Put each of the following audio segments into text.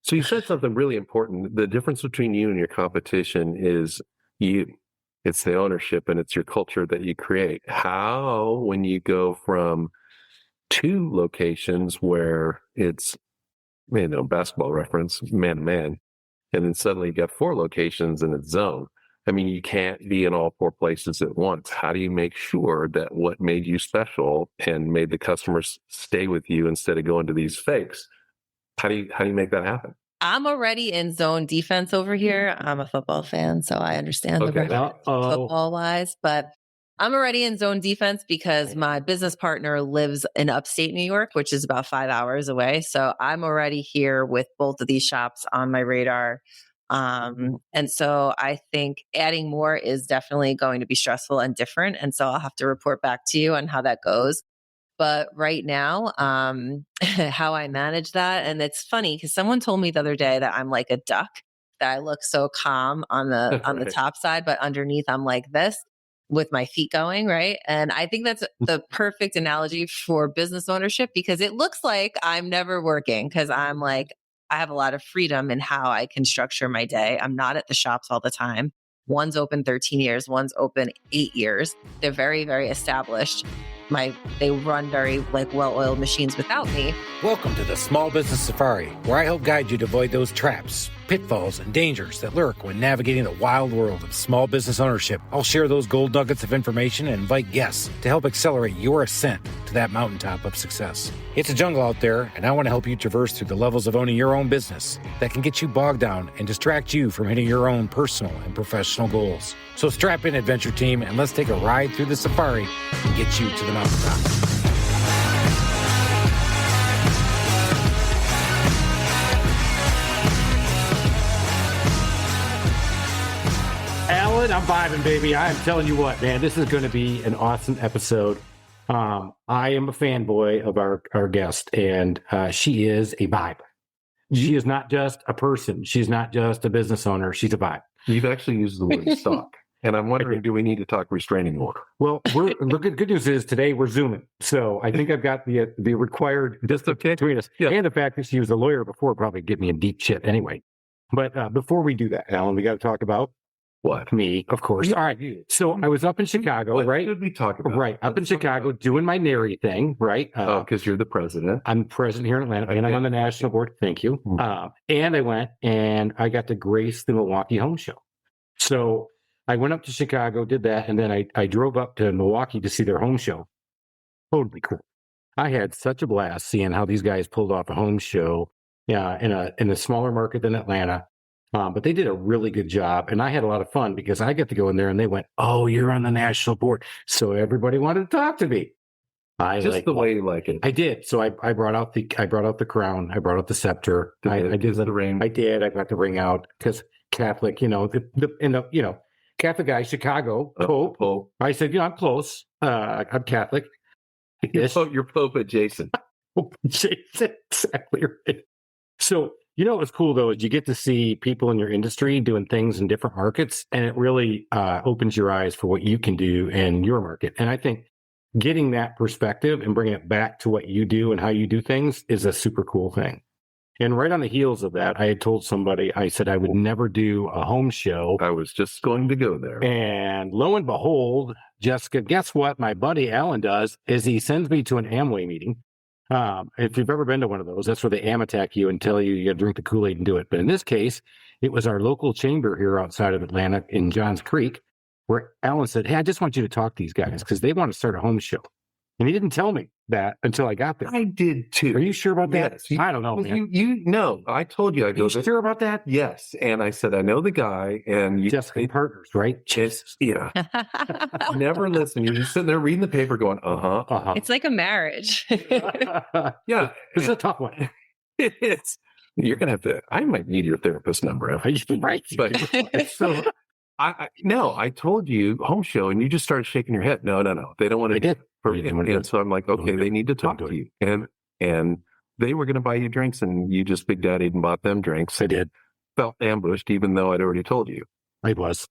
So you said something really important. The difference between you and your competition is you. It's the ownership and it's your culture that you create. How, when you go from two locations where it's, basketball reference, man to man, and then suddenly you got four locations and it's zone. I mean, you can't be in all four places at once. How do you make sure that what made you special and made the customers stay with you instead of going to these fakes? How do you make that happen? I'm already in zone defense over here. I'm a football fan, so I understand the benefits football wise, but I'm already in zone defense because my business partner lives in upstate New York, which is about 5 hours away. So I'm already here with both of these shops on my radar. And so I think adding more is definitely going to be stressful and different. And so I'll have to report back to you on how that goes. But right now, how I manage that, and it's funny because someone told me the other day that I'm like a duck, that I look so calm on the the top side, but underneath I'm like this with my feet going, right? And I think that's the perfect analogy for business ownership because it looks like I'm never working because I'm like, I have a lot of freedom in how I can structure my day. I'm not at the shops all the time. One's open 13 years, one's open 8 years. They're very, very established. They run very well-oiled machines without me. Welcome to the Small Business Safari, where I help guide you to avoid those traps, pitfalls, and dangers that lurk when navigating the wild world of small business ownership. I'll share those gold nuggets of information and invite guests to help accelerate your ascent to that mountaintop of success. It's a jungle out there, and I want to help you traverse through the levels of owning your own business that can get you bogged down and distract you from hitting your own personal and professional goals. So strap in, adventure team, and let's take a ride through the safari and get you to the mountaintop. Alan, I'm vibing, baby. I am telling you what, man, this is going to be an awesome episode. I am a fanboy of our guest, and she is a vibe. She is not just a person. She's not just a business owner. She's a vibe. You've actually used the word stock. And I'm wondering, do we need to talk restraining order? Well, good news is today we're Zooming. So I think I've got the required distance between us. Yeah. And the fact that she was a lawyer before probably get me in deep shit anyway. But before we do that, Alan, we got to talk about what? Me, of course. All right. So I was up in Chicago, what right? What did we talk about? Right. Up in Chicago doing my nary thing, right? Because you're the president. I'm president here in Atlanta, and I'm on the national board. Thank you. And I went and I got to grace the Milwaukee Home Show. So I went up to Chicago, did that, and then I drove up to Milwaukee to see their home show. Totally cool. I had such a blast seeing how these guys pulled off a home show in a smaller market than Atlanta. But they did a really good job, and I had a lot of fun because I got to go in there and they went, "Oh, you're on the national board," so everybody wanted to talk to me. Just the way you like it. I did. So I brought out the crown. I brought out the scepter. I did the ring. I did. I got the ring out because Catholic, Catholic guy, Chicago, Pope. I said, I'm close. I'm Catholic. You're Pope adjacent. Pope adjacent, exactly right. So, what's cool, though, is you get to see people in your industry doing things in different markets, and it really opens your eyes for what you can do in your market. And I think getting that perspective and bringing it back to what you do and how you do things is a super cool thing. And right on the heels of that, I had told somebody, I said I would never do a home show. I was just going to go there. And lo and behold, Jessica, guess what my buddy Alan does is he sends me to an Amway meeting. If you've ever been to one of those, that's where they attack you and tell you got to drink the Kool-Aid and do it. But in this case, it was our local chamber here outside of Atlanta in Johns Creek, where Alan said, "Hey, I just want you to talk to these guys because they want to start a home show." And he didn't tell me that until I got there. I did too. Are you sure about that? Yes. I don't know, man. No, I told you. Are you sure about that? Yes. And I said, I know the guy. And you Jessica partners, right? Jesus. Yeah. Never listen. You're just sitting there reading the paper going, uh-huh. It's like a marriage. Yeah. It's a tough one. It is. You're going to have to, I might need your therapist number. Right. But so I told you home show and you just started shaking your head. No. They don't want to. They did. And so I'm like, okay, they need to talk to you. And they were going to buy you drinks and you just big daddied and bought them drinks. I did. Felt ambushed even though I'd already told you. I was.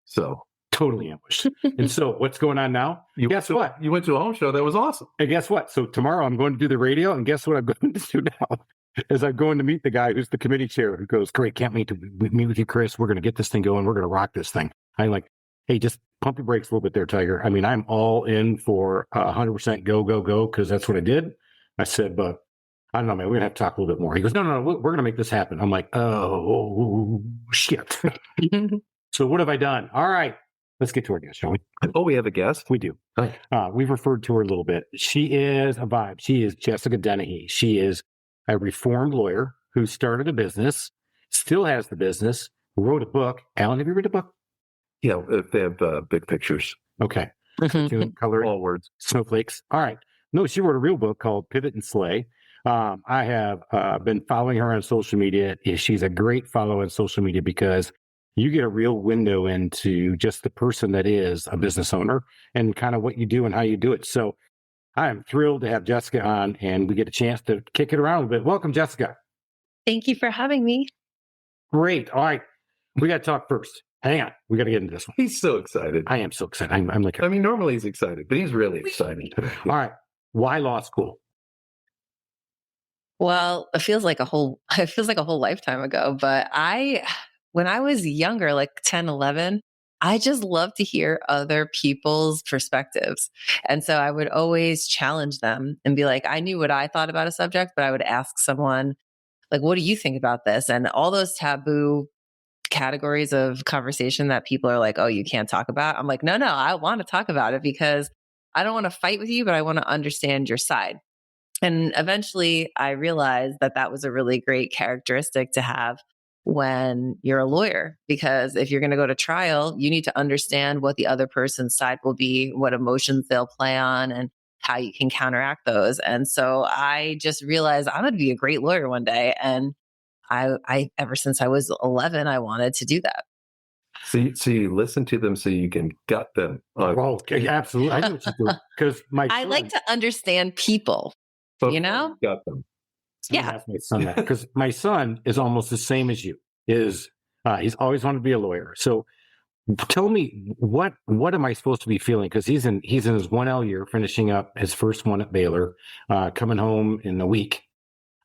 So. Totally ambushed. And so what's going on now? Guess what? You went to a home show. That was awesome. And guess what? So tomorrow I'm going to do the radio and guess what I'm going to do now? as I'm going to meet the guy who's the committee chair, who goes, "Great, can't meet with you, Chris. We're going to get this thing going. We're going to rock this thing." I'm like, "Hey, just pump your brakes a little bit there, Tiger." I mean, I'm all in for 100% go, go, go, because that's what I did. I said, "But I don't know, man. We're going to have to talk a little bit more." He goes, No, we're going to make this happen." I'm like, "Oh, shit." So what have I done? All right. Let's get to our guest, shall we? Oh, we have a guest? We do. We've referred to her a little bit. She is a vibe. She is Jessica Dennehy. She is a reformed lawyer who started a business, still has the business, wrote a book. Alan, have you read a book? Yeah, if they have big pictures. Okay. Cartoon, coloring, all words. snowflakes. All right. No, she wrote a real book called Pivot and Slay. I have been following her on social media. She's a great follow on social media because you get a real window into just the person that is a business owner and kind of what you do and how you do it. So I am thrilled to have Jessica on, and we get a chance to kick it around a bit. Welcome, Jessica. Thank you for having me. Great. All right. We got to talk first. Hang on. We got to get into this one. He's so excited. I am so excited. I'm like, I mean, normally he's excited, but he's really excited today. All right. Why law school? Well, it feels like a whole lifetime ago, but when I was younger, like 10, 11, I just love to hear other people's perspectives. And so I would always challenge them and be like, I knew what I thought about a subject, but I would ask someone, like, what do you think about this? And all those taboo categories of conversation that people are like, oh, you can't talk about. I'm like, no, I want to talk about it because I don't want to fight with you, but I want to understand your side. And eventually I realized that that was a really great characteristic to have when you're a lawyer, because if you're going to go to trial, you need to understand what the other person's side will be, what emotions they'll play on, and how you can counteract those. And so I just realized I'm going to be a great lawyer one day. And I ever since I was 11, I wanted to do that. So you listen to them so you can gut them. Well, absolutely. I know what you do. Because I like to understand people, you know? Gut them. Yeah. Ask my son that, because my son is almost the same as you. He's always wanted to be a lawyer. So tell me, what am I supposed to be feeling? Because he's in his 1L year, finishing up his first one at Baylor, coming home in a week.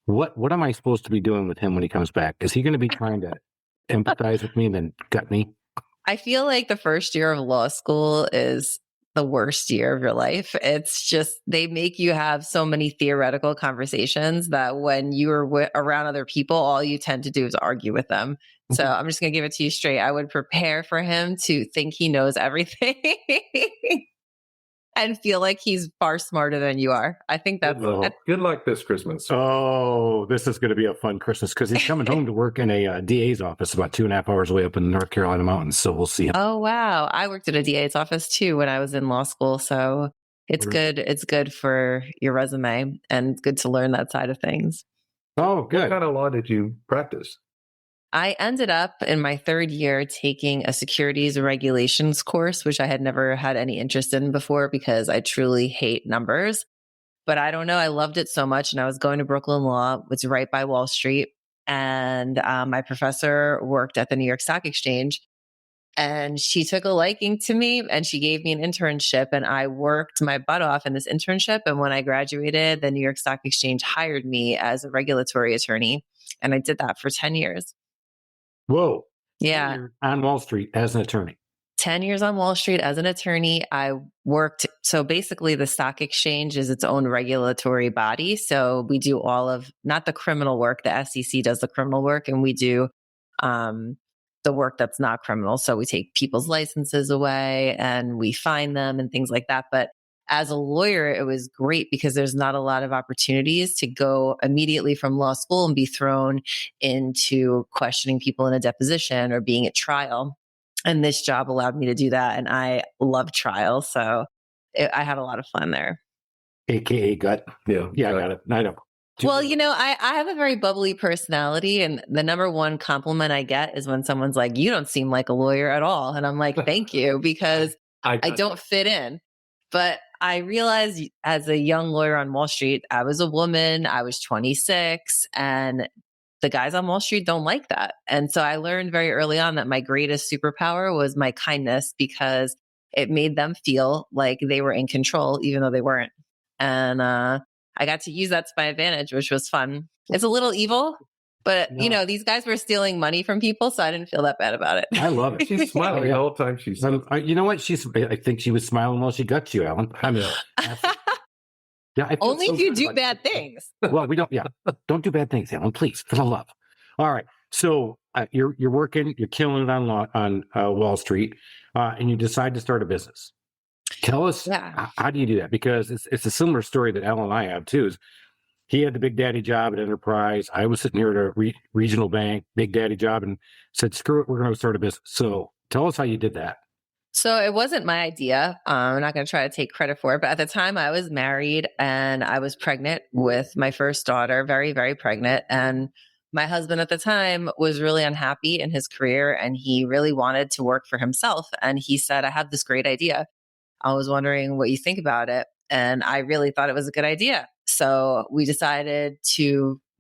What am I supposed to be doing with him when he comes back? Is he going to be trying to empathize with me and then gut me? I feel like the first year of law school is the worst year of your life. It's just, they make you have so many theoretical conversations that when you're around other people, all you tend to do is argue with them. So I'm just going to give it to you straight. I would prepare for him to think he knows everything and feel like he's far smarter than you are. I think that's good luck this Christmas. Oh, this is going to be a fun Christmas, because he's coming home to work in a DA's office about 2.5 hours away up in the North Carolina mountains. So we'll see him. Oh, wow. I worked at a DA's office too when I was in law school. So it's good. It's good for your resume and good to learn that side of things. Oh, good. What kind of law did you practice? I ended up in my third year taking a securities regulations course, which I had never had any interest in before because I truly hate numbers. But I don't know, I loved it so much. And I was going to Brooklyn Law, which is right by Wall Street. And my professor worked at the New York Stock Exchange. And she took a liking to me and she gave me an internship. And I worked my butt off in this internship. And when I graduated, the New York Stock Exchange hired me as a regulatory attorney. And I did that for 10 years. Whoa. Yeah. On Wall Street as an attorney. 10 years on Wall Street as an attorney. I worked. So basically the stock exchange is its own regulatory body. So we do all of, not the criminal work, the SEC does the criminal work, and we do the work that's not criminal. So we take people's licenses away and we fine them and things like that. But as a lawyer, it was great because there's not a lot of opportunities to go immediately from law school and be thrown into questioning people in a deposition or being at trial. And this job allowed me to do that. And I love trial. So I had a lot of fun there. AKA gut. Yeah. I got it. I know. Well, you know, I have a very bubbly personality. And the number one compliment I get is when someone's like, you don't seem like a lawyer at all. And I'm like, thank you, because I don't fit in. But I realized as a young lawyer on Wall Street, I was a woman, I was 26, and the guys on Wall Street don't like that. And so I learned very early on that my greatest superpower was my kindness, because it made them feel like they were in control, even though they weren't. And I got to use that to my advantage, which was fun. It's a little evil, but these guys were stealing money from people, so I didn't feel that bad about it. I love it. She's smiling the whole time. She's you know what? I think she was smiling while she got you, Alan. I know. Yeah, only if you do bad things. Well, we don't. Yeah, don't do bad things, Alan. Please, for the love. All right. So you're working. You're killing it on Wall Street, and you decide to start a business. Tell us how do you do that? Because it's a similar story that Alan and I have too. Is he had the big daddy job at Enterprise. I was sitting here at a regional bank, big daddy job, and said, "Screw it, we're going to start a business." So tell us how you did that. So it wasn't my idea. I'm not going to try to take credit for it. But at the time I was married and I was pregnant with my first daughter, very, very pregnant. And my husband at the time was really unhappy in his career and he really wanted to work for himself. And he said, I have this great idea. I was wondering what you think about it. And I really thought it was a good idea. So we decided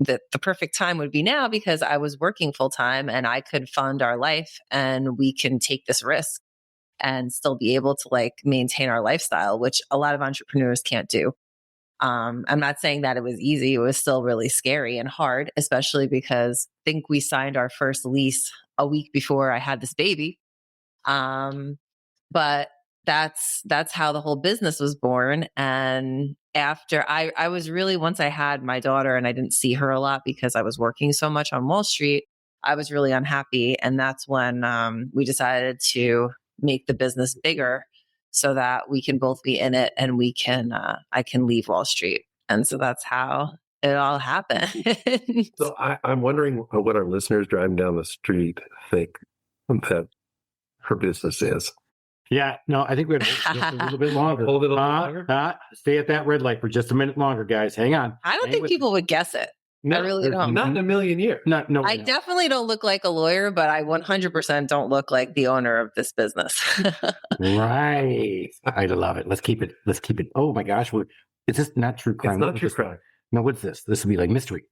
that the perfect time would be now because I was working full time and I could fund our life and we can take this risk and still be able to maintain our lifestyle, which a lot of entrepreneurs can't do. I'm not saying that it was easy. It was still really scary and hard, especially because I think we signed our first lease a week before I had this baby. But that's how the whole business was born. And after I was really, once I had my daughter and I didn't see her a lot because I was working so much on Wall Street, I was really unhappy. And that's when we decided to make the business bigger so that we can both be in it and I can leave Wall Street. And so that's how it all happened. So I'm wondering what our listeners driving down the street think that her business is. Yeah, no, I think we have just a little bit longer. Hold it a little longer. Stay at that red light for just a minute longer, guys. Hang on. I don't think people would guess it. No, I really don't. Not in a million years. No. I definitely don't look like a lawyer, but I 100% don't look like the owner of this business. Right. I love it. Let's keep it. Oh my gosh. Is this not true crime? It's not true crime. No, what's this? This would be like mystery.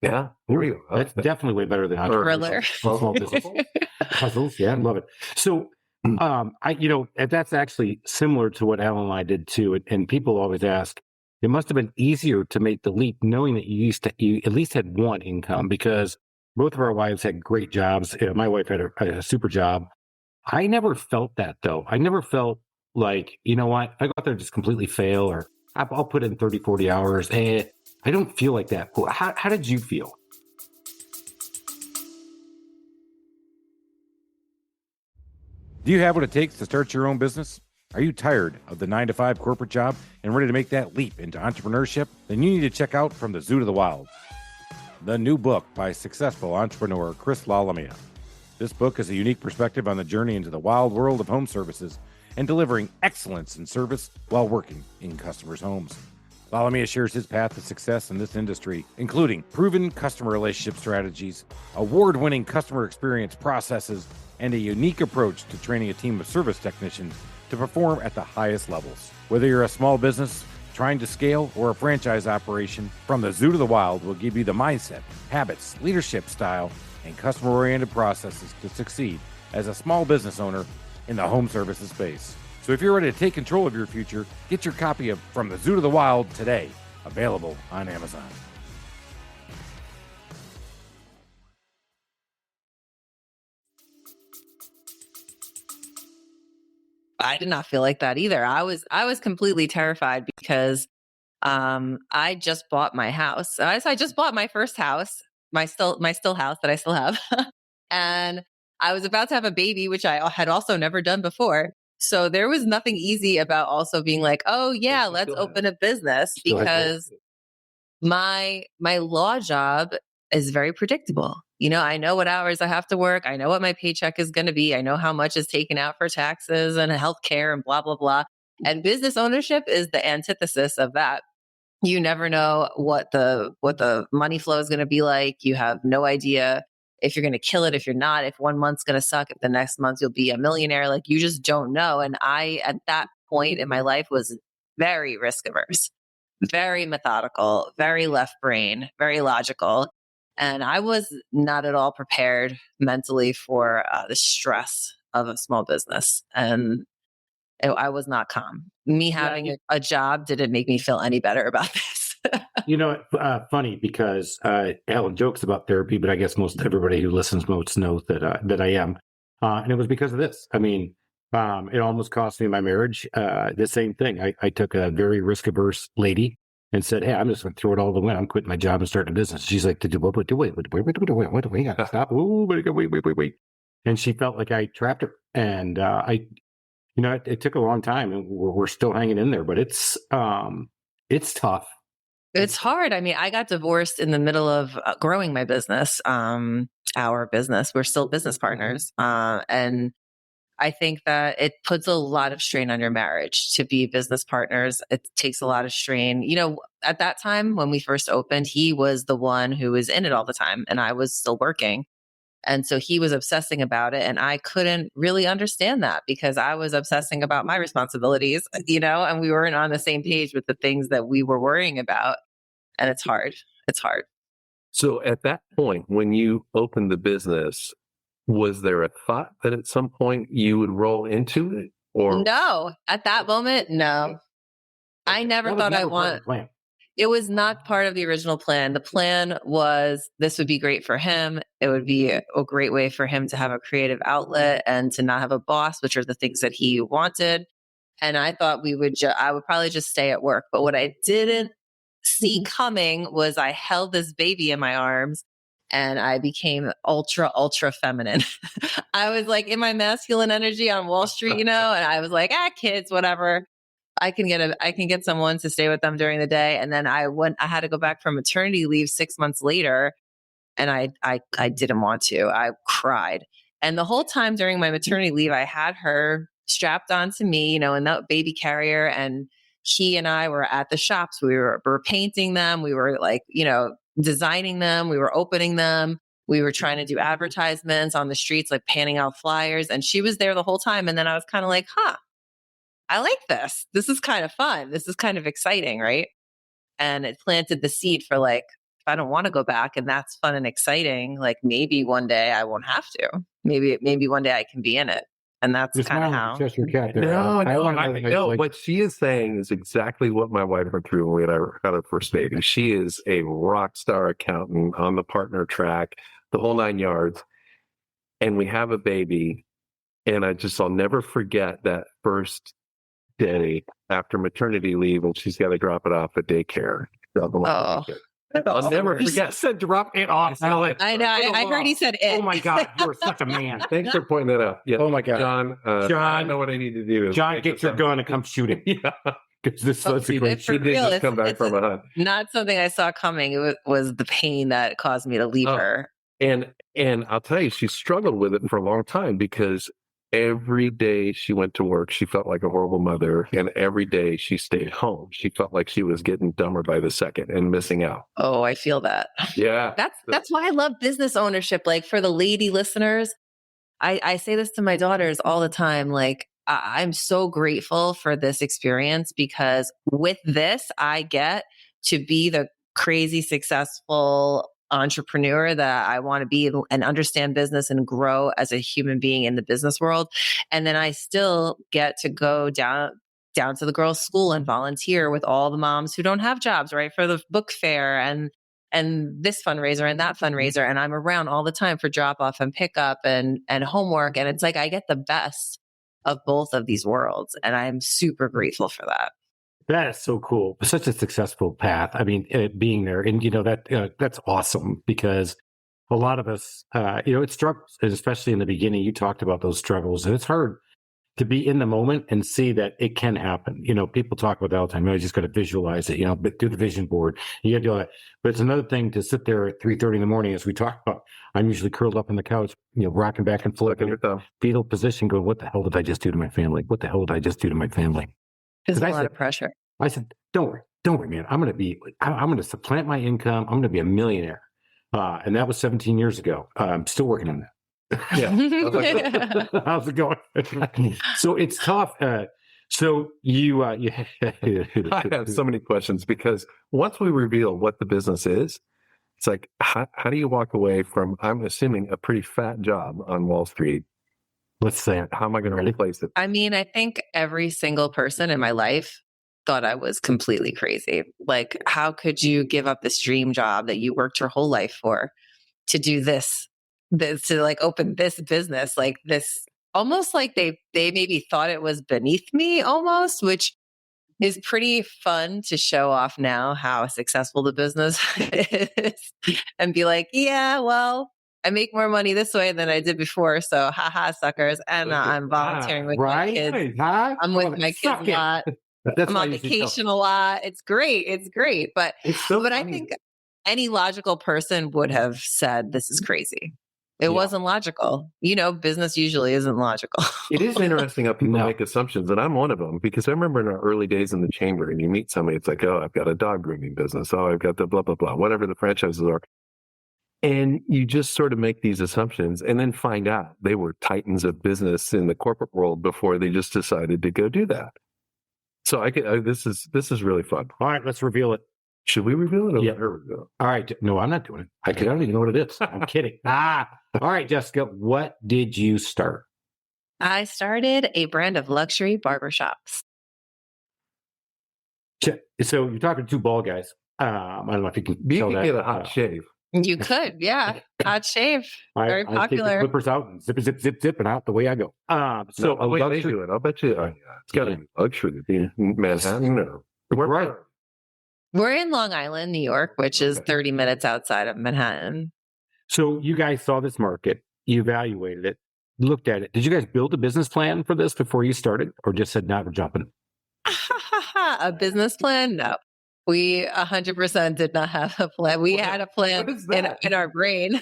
Yeah. There we go. That's definitely way better than thriller. Small business. Puzzles. Yeah, love it. So, that's actually similar to what Alan and I did too. And people always ask, it must have been easier to make the leap knowing that you at least had one income, because both of our wives had great jobs. My wife had a super job. I never felt that though. I never felt like, you know what, I go out there and just completely fail, or I'll put in 30, 40 hours. I don't feel like that. How did you feel? Do you have what it takes to start your own business? Are you tired of the 9-to-5 corporate job and ready to make that leap into entrepreneurship? Then you need to check out From the Zoo to the Wild, the new book by successful entrepreneur Chris Lalamia. This book is a unique perspective on the journey into the wild world of home services and delivering excellence in service while working in customers' homes. Lalamia shares his path to success in this industry, including proven customer relationship strategies, award-winning customer experience processes, and a unique approach to training a team of service technicians to perform at the highest levels. Whether you're a small business trying to scale or a franchise operation, From the Zoo to the Wild will give you the mindset, habits, leadership style, and customer-oriented processes to succeed as a small business owner in the home services space. So if you're ready to take control of your future, get your copy of From the Zoo to the Wild today, available on Amazon. I did not feel like that either. I was completely terrified because I just bought my house. I just bought my first house, my still house that I still have. And I was about to have a baby, which I had also never done before. So there was nothing easy about also being like, oh yeah, let's open a business, because my law job is very predictable. I know what hours I have to work. I know what my paycheck is going to be. I know how much is taken out for taxes and healthcare and blah, blah, blah. And business ownership is the antithesis of that. You never know what the money flow is going to be like. You have no idea if you're going to kill it, if you're not, if 1 month's going to suck, if the next month you'll be a millionaire. Like, you just don't know. And I, at that point in my life, was very risk averse, very methodical, very left brain, very logical. And I was not at all prepared mentally for the stress of a small business. And I was not calm. Me having a job didn't make me feel any better about this. Funny because Alan jokes about therapy, but I guess most everybody who listens most knows that I am. And it was because of this. I mean, it almost cost me my marriage. The same thing. I took a very risk-averse lady and said, "Hey, I'm just going to throw it all the way. I'm quitting my job and starting a business." She's like, "Wait, we got to stop. Ooh, wait." And she felt like I trapped her. And it took a long time, and we're still hanging in there. But it's tough. It's hard. I mean, I got divorced in the middle of growing my business, our business. We're still business partners. And I think that it puts a lot of strain on your marriage to be business partners. It takes a lot of strain. At that time when we first opened, he was the one who was in it all the time and I was still working. And so he was obsessing about it. And I couldn't really understand that because I was obsessing about my responsibilities, and we weren't on the same page with the things that we were worrying about. And it's hard. It's hard. So at that point, when you opened the business, was there a thought that at some point you would roll into it? Or no, at that moment, no. I never thought I want. It was not part of the original plan. The plan was this would be great for him. It would be a great way for him to have a creative outlet and to not have a boss, which are the things that he wanted. And I thought I would probably just stay at work. But what I didn't see coming was I held this baby in my arms and I became ultra, ultra feminine. I was like in my masculine energy on Wall Street, and I was like, kids, whatever. I can get someone to stay with them during the day. And then I had to go back from maternity leave 6 months later. And I didn't want to. I cried. And the whole time during my maternity leave, I had her strapped onto me, in that baby carrier. And he and I were at the shops. We were painting them. We were designing them. We were opening them. We were trying to do advertisements on the streets, like panning out flyers. And she was there the whole time. And then I was kind of like, I like this. This is kind of fun. This is kind of exciting, right? And it planted the seed for if I don't want to go back and that's fun and exciting, maybe one day I won't have to. Maybe one day I can be in it. And that's kind of how. No, what she is saying is exactly what my wife went through when we had our first baby. She is a rock star accountant on the partner track, the whole 9 yards. And we have a baby. And I'll never forget that first day after maternity leave and she's got to drop it off at daycare. I'll never forget. Said drop it off. I know. I heard he said it. Oh my God, you're such a man. Thanks for pointing that out. Yeah. Oh my God, John. I know what I need to do. John, get your gun and come shoot him. Yeah. This was a great. She did just come back from a hunt. Not something I saw coming. It was the pain that caused me to leave her. And I'll tell you, she struggled with it for a long time because every day she went to work, she felt like a horrible mother. And every day she stayed home, she felt like she was getting dumber by the second and missing out. Oh, I feel that. Yeah. That's why I love business ownership. For the lady listeners, I say this to my daughters all the time. I'm so grateful for this experience because with this, I get to be the crazy successful entrepreneur that I want to be and understand business and grow as a human being in the business world. And then I still get to go down to the girls' school and volunteer with all the moms who don't have jobs, right? For the book fair and this fundraiser and that fundraiser. And I'm around all the time for drop off and pickup and homework. And it's like, I get the best of both of these worlds. And I'm super grateful for that. That is so cool. Such a successful path. I mean, being there and, that's awesome because a lot of us, it struggles, and especially in the beginning, you talked about those struggles and it's hard to be in the moment and see that it can happen. People talk about that all the time. You just got to visualize it, but do the vision board. You got to do that. But it's another thing to sit there at 3:30 in the morning, as we talked about. I'm usually curled up on the couch, rocking back and forth in a fetal position going, what the hell did I just do to my family? What the hell did I just do to my family? There's a lot of pressure. I said, don't worry, man. I'm going to supplant my income. I'm going to be a millionaire. And that was 17 years ago. I'm still working on that. Yeah. How's it going? So it's tough. So I have so many questions because once we reveal what the business is, it's like, how do you walk away from, I'm assuming, a pretty fat job on Wall Street? Let's say, how am I going to replace it? I mean, I think every single person in my life thought I was completely crazy. Like, how could you give up this dream job that you worked your whole life for to do this to like open this business, like this, almost like they maybe thought it was beneath me almost, which is pretty fun to show off now how successful the business is and be like, yeah, well, I make more money this way than I did before. So haha, suckers. And I'm volunteering with my kids. Huh? I'm with my kids a lot. I'm on vacation a lot. It's great. It's great. But I think any logical person would have said, this is crazy. It wasn't logical. Business usually isn't logical. It is interesting how people make assumptions, and I'm one of them, because I remember in our early days in the chamber, and you meet somebody, it's like, oh, I've got a dog grooming business. Oh, I've got the blah, blah, blah, whatever the franchises are. And you just sort of make these assumptions and then find out they were titans of business in the corporate world before they just decided to go do that. So this is really fun. All right, let's reveal it. Should we reveal it? Yeah. All right. No, I'm not doing it. I don't even know what it is. I'm kidding. All right, Jessica, what did you start? I started a brand of luxury barbershops. So you're talking to two bald guys. I don't know if you can tell that. Get a hot shave. You could, yeah. Hot shave. Very popular. I take the clippers out and zip, zip, zip, zip, and out the way I go. So they do it. I'll bet you. It's got to be luxury. Manhattan or right. We're in Long Island, New York, which is 30 minutes outside of Manhattan. So you guys saw this market, you evaluated it, looked at it. Did you guys build a business plan for this before you started, or just said, "Nah, we're jumping"? A business plan? No. We 100% did not have a plan. We had a plan in our brain.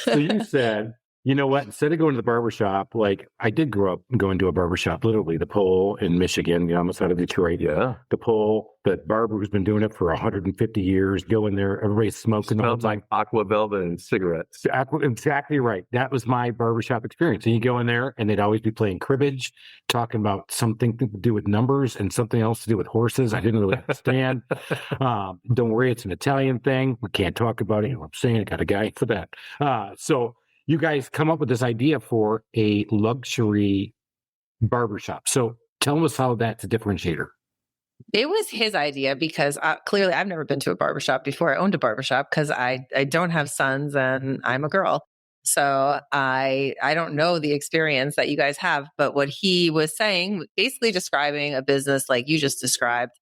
So you said, you know what? Instead of going to the barbershop, like I did grow up going to a barbershop, literally the pole in Michigan, on the side of Detroit. Yeah. The pole, the barber who's been doing it for 150 years, go in there, everybody's smoking. Smells like aqua velvet and cigarettes. Exactly right. That was my barbershop experience. And you go in there and they'd always be playing cribbage, talking about something to do with numbers and something else to do with horses. I didn't really understand. Don't worry, it's an Italian thing. We can't talk about it. You know what I'm saying? I got a guy for that. So you guys come up with this idea for a luxury barbershop. So tell us how that's a differentiator. It was his idea because clearly I've never been to a barbershop before. I owned a barbershop because I don't have sons and I'm a girl. So I don't know the experience that you guys have, but what he was saying, basically describing a business like you just described.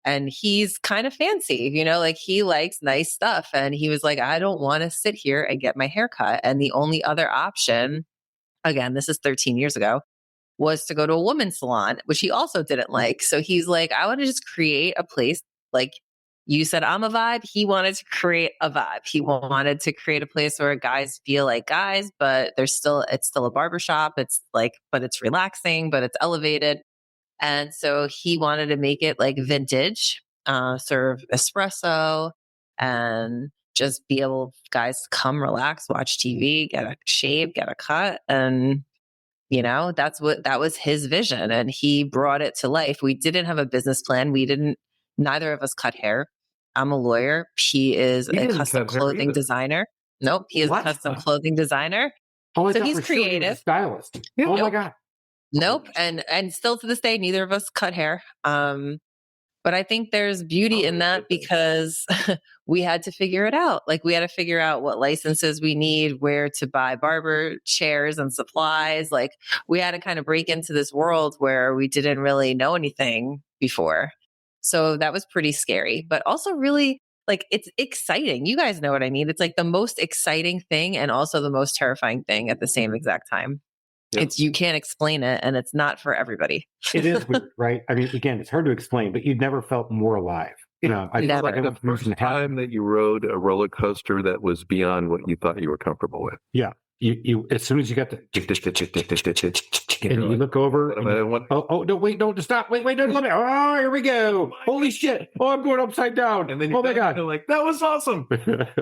And he's kind of fancy, like he likes nice stuff. And he was like, I don't want to sit here and get my hair cut. And the only other option, again, this is 13 years ago, was to go to a women's salon, which he also didn't like. So he's like, I want to just create a place. Like you said, I'm a vibe. He wanted to create a vibe. He wanted to create a place where guys feel like guys, but it's still a barbershop. It's like, but it's relaxing, but it's elevated. And so he wanted to make it like vintage, serve espresso, and just be able guys to come relax, watch TV, get a shave, get a cut. And, that was his vision. And he brought it to life. We didn't have a business plan. Neither of us cut hair. I'm a lawyer. He is a custom clothing designer. Nope. He is a custom clothing designer. So he's creative. Stylist. Oh my God. Nope. And still to this day, neither of us cut hair. But I think there's beauty in that because we had to figure it out. Like we had to figure out what licenses we need, where to buy barber chairs and supplies. Like we had to kind of break into this world where we didn't really know anything before. So that was pretty scary, but also really like it's exciting. You guys know what I mean? It's like the most exciting thing and also the most terrifying thing at the same exact time. Yep. You can't explain it, and it's not for everybody. It is weird, right? I mean, again, it's hard to explain, but you'd never felt more alive. I feel like the first time that you rode a roller coaster that was beyond what you thought you were comfortable with. Yeah. You as soon as you got the and you look over. No, wait, don't stop. Wait, don't let me. Oh, here we go. Holy shit. Oh, I'm going upside down. And then oh my God. You're like, that was awesome.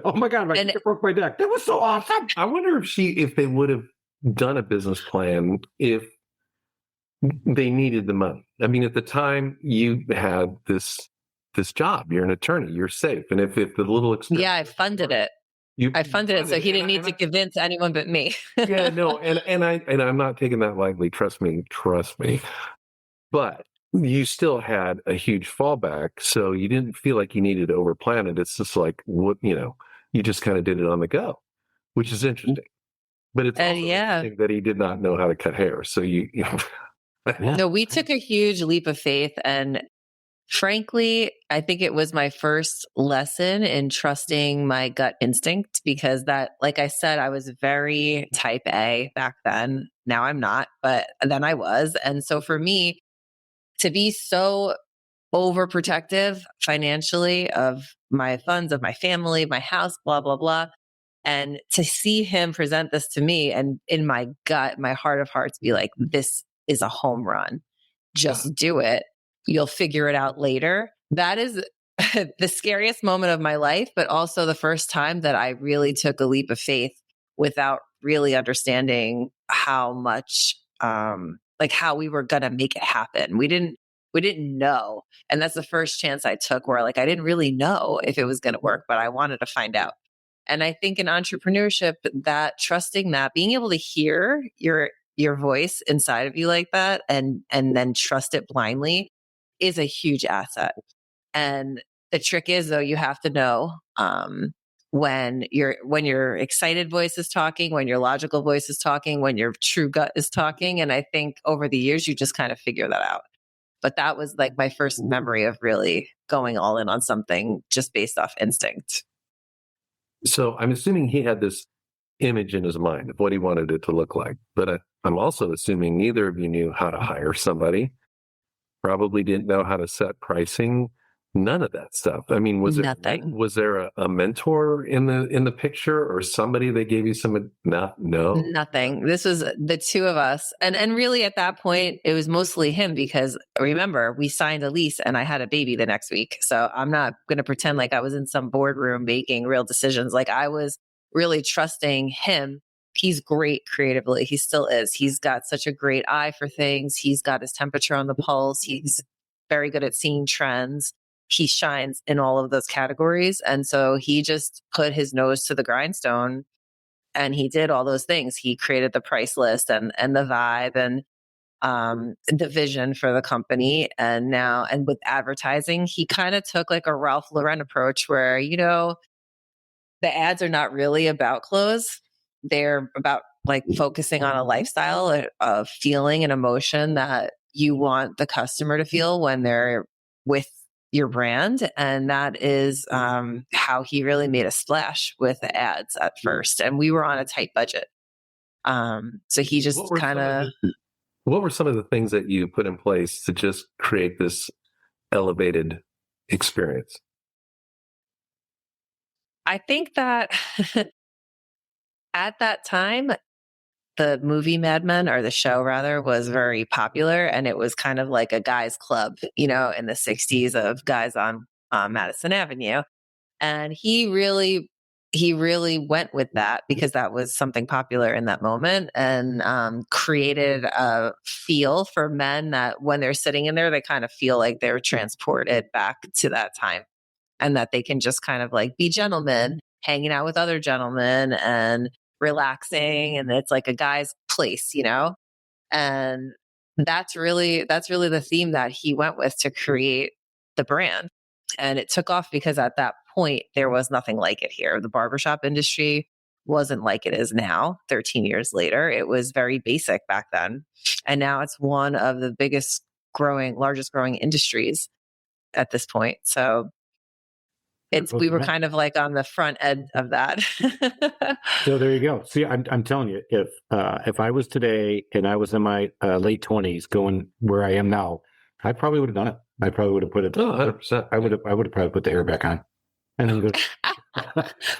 Oh my God, my broke my neck. That was so awesome. I wonder if they would have done a business plan if they needed the money. I mean, at the time you had this job, you're an attorney, you're safe. And if the little expense, I funded it. I funded it, so he didn't need to convince anyone but me. Yeah, no, and I'm not taking that lightly. Trust me. but you still had a huge fallback. So you didn't feel like you needed to overplan it. It's just like, what, you just kind of did it on the go, which is interesting. But it's also interesting that he did not know how to cut hair. So No, we took a huge leap of faith. And frankly, I think it was my first lesson in trusting my gut instinct because that, like I said, I was very type A back then. Now I'm not, but then I was. And so for me to be so overprotective financially of my funds, of my family, my house, blah, blah, blah. And to see him present this to me and in my gut, my heart of hearts be like, this is a home run. Just do it. You'll figure it out later. That is the scariest moment of my life, but also the first time that I really took a leap of faith without really understanding how much, like how we were going to make it happen. We didn't know. And that's the first chance I took where like, I didn't really know if it was going to work, but I wanted to find out. And I think in entrepreneurship, that trusting that, being able to hear your voice inside of you like that and then trust it blindly is a huge asset. And the trick is though, you have to know when your excited voice is talking, when your logical voice is talking, when your true gut is talking. And I think over the years, you just kind of figure that out. But that was like my first memory of really going all in on something just based off instinct. So I'm assuming he had this image in his mind of what he wanted it to look like. But I'm also assuming neither of you knew how to hire somebody, probably didn't know how to set pricing, none of that stuff. I mean, was there a mentor in the picture or somebody that gave you some? No, nothing. This was the two of us. And really at that point, it was mostly him because remember, we signed a lease and I had a baby the next week. So I'm not going to pretend like I was in some boardroom making real decisions. Like I was really trusting him. He's great creatively. He still is. He's got such a great eye for things. He's got his temperature on the pulse. He's very good at seeing trends. He shines in all of those categories. And so he just put his nose to the grindstone and he did all those things. He created the price list and the vibe and the vision for the company. And with advertising, he kind of took like a Ralph Lauren approach where, the ads are not really about clothes. They're about like focusing on a lifestyle of feeling and emotion that you want the customer to feel when they're with your brand. And that is how he really made a splash with the ads at first. And we were on a tight budget. So he just kind of... What were some of the things that you put in place to just create this elevated experience? I think that at that time, the movie Mad Men, or the show rather, was very popular. And it was kind of like a guys club, in the 60s of guys on Madison Avenue. And he really went with that because that was something popular in that moment and created a feel for men that when they're sitting in there, they kind of feel like they're transported back to that time and that they can just kind of like be gentlemen, hanging out with other gentlemen and relaxing. And it's like a guy's place, and that's really the theme that he went with to create the brand. And it took off because at that point, there was nothing like it here. The barbershop industry wasn't like it is now, 13 years later. It was very basic back then. And now it's one of the largest growing industries at this point. So we were kind of like on the front end of that. So there you go. See, I'm telling you, if I was today and I was in my late 20s going where I am now, I probably would have done it. I probably would have put it. 100%. I would have probably put the hair back on. And then go.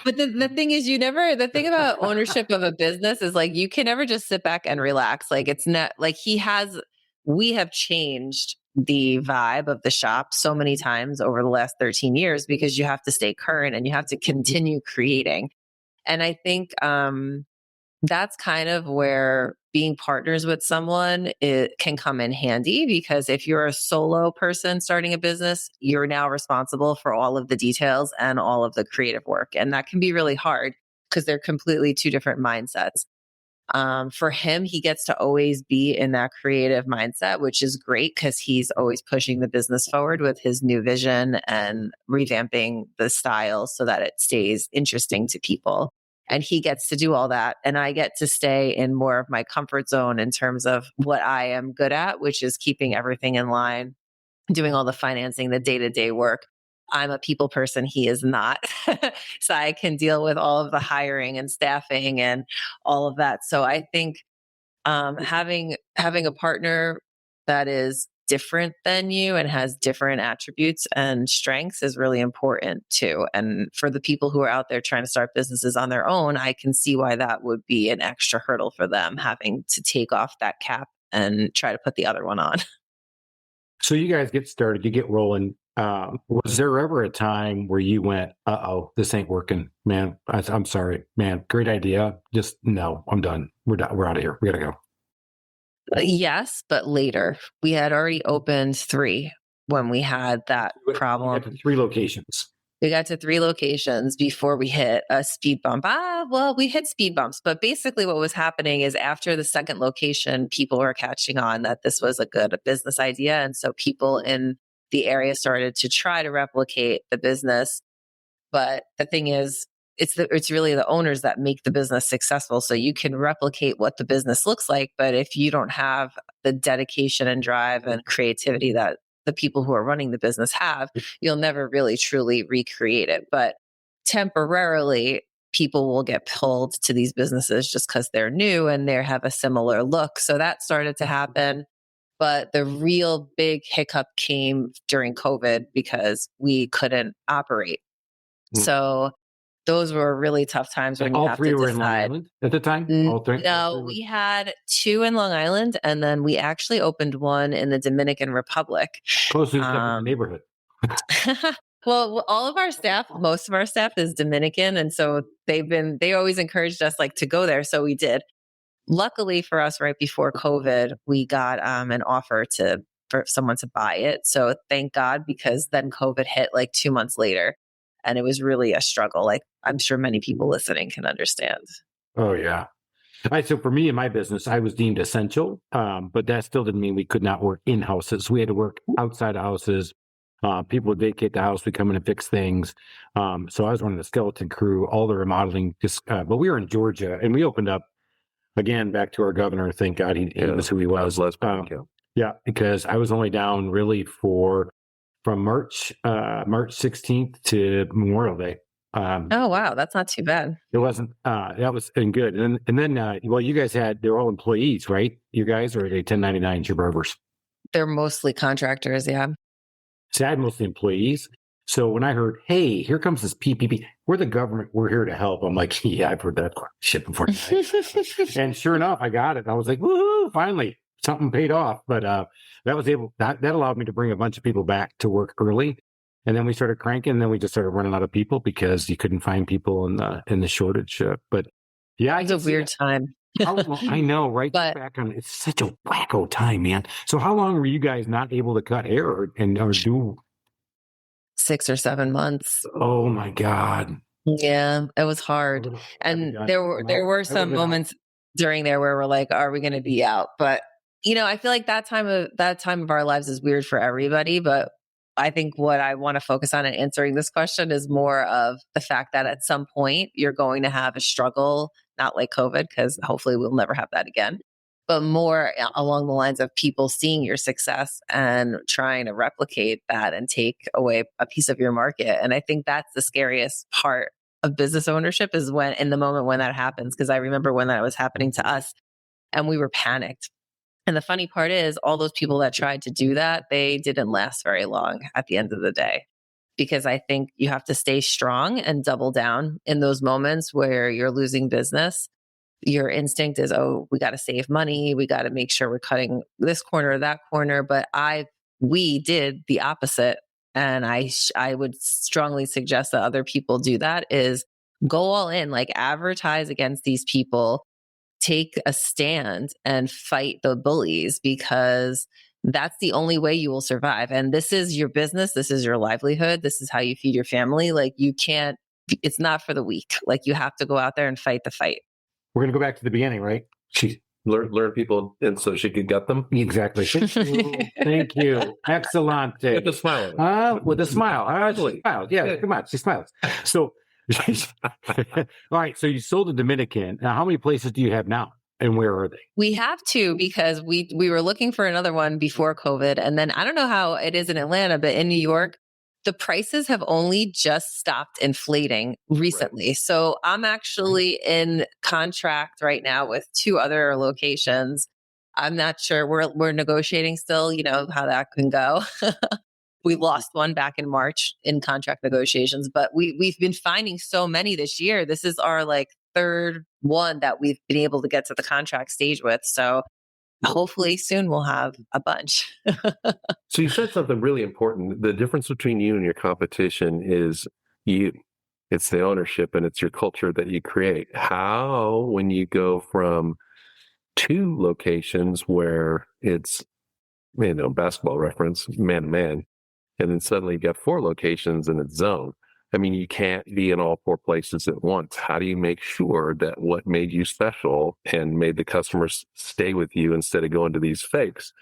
But the thing is, the thing about ownership of a business is like, you can never just sit back and relax. Like it's not like we have changed the vibe of the shop so many times over the last 13 years because you have to stay current and you have to continue creating. And I think that's kind of where being partners with someone can come in handy, because if you're a solo person starting a business, you're now responsible for all of the details and all of the creative work. And that can be really hard because they're completely two different mindsets. For him, he gets to always be in that creative mindset, which is great because he's always pushing the business forward with his new vision and revamping the style so that it stays interesting to people. And he gets to do all that. And I get to stay in more of my comfort zone in terms of what I am good at, which is keeping everything in line, doing all the financing, the day-to-day work. I'm a people person. He is not. So I can deal with all of the hiring and staffing and all of that. So I think having a partner that is different than you and has different attributes and strengths is really important too. And for the people who are out there trying to start businesses on their own, I can see why that would be an extra hurdle for them, having to take off that cap and try to put the other one on. So you guys get started, you get rolling. Was there ever a time where you went, "Uh-oh, this ain't working, man. I'm sorry, man. Great idea. Just no, I'm done. We're done. We're out of here. We gotta go." Yes, but later. We had already opened 3 when we had that problem. You got to 3 locations. We got to 3 locations before we hit a speed bump. Well, we hit speed bumps, but basically what was happening is after the second location, people were catching on that this was a good business idea. And so people in the area started to try to replicate the business. But the thing is, it's really the owners that make the business successful. So you can replicate what the business looks like, but if you don't have the dedication and drive and creativity that the people who are running the business have, you'll never really truly recreate it. But temporarily, people will get pulled to these businesses just because they're new and they have a similar look. So that started to happen. But the real big hiccup came during COVID because we couldn't operate. So those were really tough times when you all have 3 to were in Long decide. Island at the time? All 3? No, we had 2 in Long Island, and then we actually opened one in the Dominican Republic. Close to the neighborhood. Well, all of our staff, most of our staff is Dominican. And so they always encouraged us like to go there. So we did. Luckily for us, right before COVID, we got an offer for someone to buy it. So thank God, because then COVID hit like 2 months later. And it was really a struggle. Like I'm sure many people listening can understand. Oh, yeah. So for me in my business, I was deemed essential, but that still didn't mean we could not work in houses. We had to work outside of houses. People would vacate the house. We come in and fix things. So I was running the skeleton crew, all the remodeling. But we were in Georgia, and we opened up again back to our governor. Thank God he was who he was. Yeah, because I was only down really from March 16th to Memorial Day. Oh, wow. That's not too bad. It wasn't, that was good. And then, well, you guys they're all employees, right? You guys, or are they 1099s, your barbers? They're mostly contractors. Yeah. See, I had mostly employees. So when I heard, hey, here comes this PPP, we're the government, we're here to help. I'm like, yeah, I've heard that shit before. And sure enough, I got it. I was like, woohoo, finally, something paid off. But that allowed me to bring a bunch of people back to work early. And then we started cranking, and then we just started running out of people because you couldn't find people in the shortage. But yeah, it's a weird time. I know, right? But back on, it's such a wacko time, man. So how long were you guys not able to cut hair or do? 6 or 7 months. Oh my God. Yeah, it was hard. And there were some moments during there where we're like, are we going to be out? But I feel like that time of our lives is weird for everybody. But I think what I want to focus on in answering this question is more of the fact that at some point you're going to have a struggle, not like COVID, because hopefully we'll never have that again, but more along the lines of people seeing your success and trying to replicate that and take away a piece of your market. And I think that's the scariest part of business ownership, is when in the moment when that happens, because I remember when that was happening to us and we were panicked. And the funny part is, all those people that tried to do that, they didn't last very long at the end of the day, because I think you have to stay strong and double down in those moments where you're losing business. Your instinct is, oh, we got to save money. We got to make sure we're cutting this corner or that corner. But we did the opposite. And I would strongly suggest that other people do that, is go all in, like advertise against these people, take a stand and fight the bullies, because that's the only way you will survive. And this is your business. This is your livelihood. This is how you feed your family. Like it's not for the weak. Like you have to go out there and fight the fight. We're going to go back to the beginning, right? She learn people, and so she could gut them. exactly. Thank you. Excellent. With a smile. With a smile. She smiles. Yeah, Yeah. come on. She smiles. So, all right. So you sold the Dominican. Now, how many places do you have now, and where are they? We have two because we were looking for another one before COVID. And then I don't know how it is in Atlanta, but in New York, the prices have only just stopped inflating recently. Right. So I'm actually in contract right now with two other locations. I'm not sure. We're negotiating still, how that can go. We lost one back in March in contract negotiations, but we've been finding so many this year. This is our third one that we've been able to get to the contract stage with. So hopefully soon we'll have a bunch. So you said something really important. The difference between you and your competition is you. It's the ownership and it's your culture that you create. How, when you go from two locations where it's, basketball reference, man to man, and then suddenly you got four locations and it's zone. I mean, you can't be in all four places at once. How do you make sure that what made you special and made the customers stay with you instead of going to these fakes?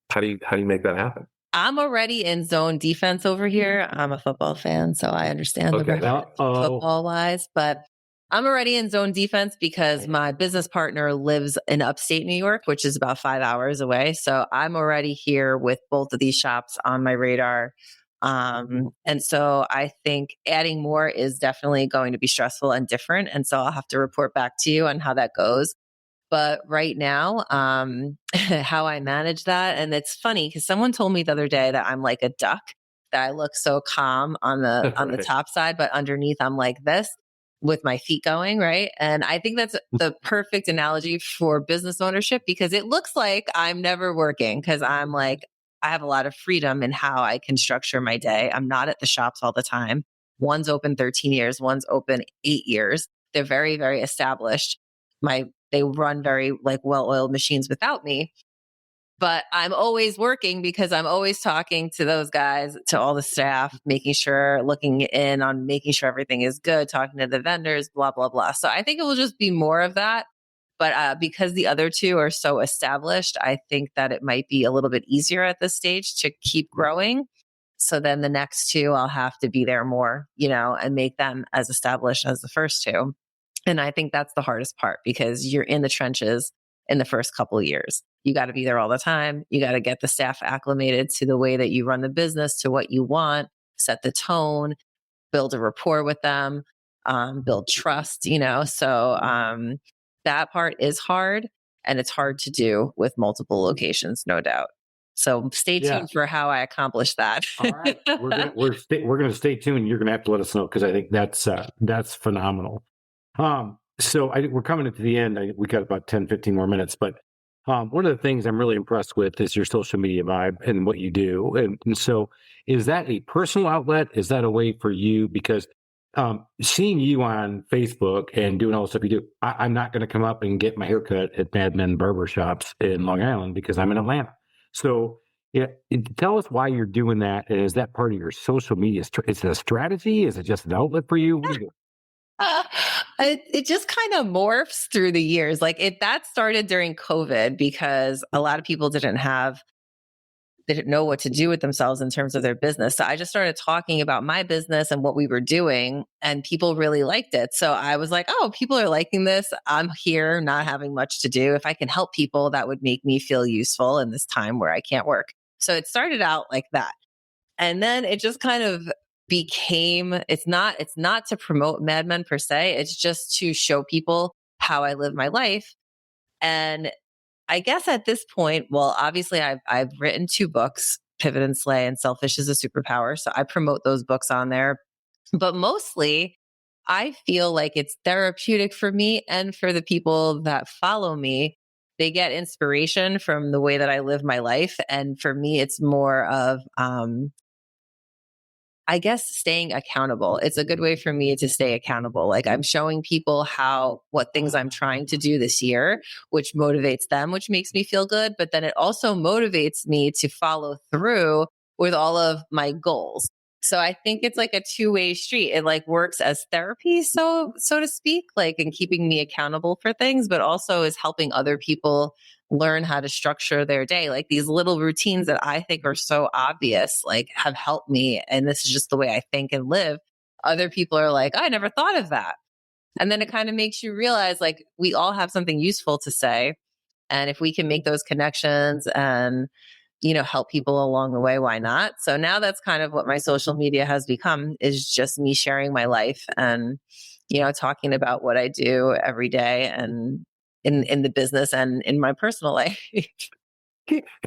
How do you make that happen? I'm already in zone defense over here. I'm a football fan, so I understand the reference football wise, but I'm already in zone defense because my business partner lives in upstate New York, which is about 5 hours away. So I'm already here with both of these shops on my radar. And so I think adding more is definitely going to be stressful and different. And so I'll have to report back to you on how that goes. But right now, how I manage that. And it's funny because someone told me the other day that I'm like a duck, that I look so calm on the the top side, but underneath I'm like this with my feet going, right? And I think that's the perfect analogy for business ownership because it looks like I'm never working because I'm I have a lot of freedom in how I can structure my day. I'm not at the shops all the time. One's open 13 years, one's open 8 years. They're very, very established. They run very well-oiled machines without me, but I'm always working because I'm always talking to those guys, to all the staff, looking in on making sure everything is good, talking to the vendors, blah, blah, blah. So I think it will just be more of that. But because the other two are so established, I think that it might be a little bit easier at this stage to keep growing. So then the next two, I'll have to be there more, and make them as established as the first two. And I think that's the hardest part because you're in the trenches in the first couple of years. You got to be there all the time. You got to get the staff acclimated to the way that you run the business, to what you want, set the tone, build a rapport with them, build trust, So that part is hard, and it's hard to do with multiple locations, no doubt. So stay tuned for how I accomplish that. All right. We're going to stay tuned. You're going to have to let us know because I think that's phenomenal. So we're coming to the end. We got about 10, 15 more minutes, but one of the things I'm really impressed with is your social media vibe and what you do. And so is that a personal outlet? Is that a way for you? Because seeing you on Facebook and doing all the stuff you do, I'm not going to come up and get my haircut at Mad Men Barbershops in Long Island because I'm in Atlanta. So tell us why you're doing that. And is that part of your social media? Is it a strategy? Is it just an outlet for you? What do you do? It just kind of morphs through the years. That started during COVID because a lot of people didn't know what to do with themselves in terms of their business. So I just started talking about my business and what we were doing, and people really liked it. So I was like, oh, people are liking this. I'm here not having much to do. If I can help people, that would make me feel useful in this time where I can't work. So it started out like that. And then it just kind of became, it's not to promote Mad Men per se. It's just to show people how I live my life. And I guess at this point, well, obviously I've written 2 books, Pivot and Slay and Selfish is a Superpower. So I promote those books on there, but mostly I feel like it's therapeutic for me and for the people that follow me. They get inspiration from the way that I live my life. And for me, it's more of, I guess, staying accountable. It's a good way for me to stay accountable. I'm showing people what things I'm trying to do this year, which motivates them, which makes me feel good. But then it also motivates me to follow through with all of my goals. So I think it's like a two-way street. It like works as therapy, so to speak, like in keeping me accountable for things, but also is helping other people learn how to structure their day. Like these little routines that I think are so obvious, like have helped me. And this is just the way I think and live. Other people are like, I never thought of that. And then it kind of makes you realize like we all have something useful to say. And if we can make those connections and, help people along the way, why not? So now that's kind of what my social media has become, is just me sharing my life and, talking about what I do every day and in the business and in my personal life.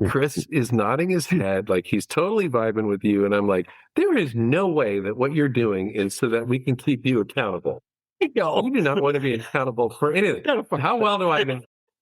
Chris is nodding his head like he's totally vibing with you. And I'm like, there is no way that what you're doing is so that we can keep you accountable. No, you do not want to be accountable for anything. How well do I know?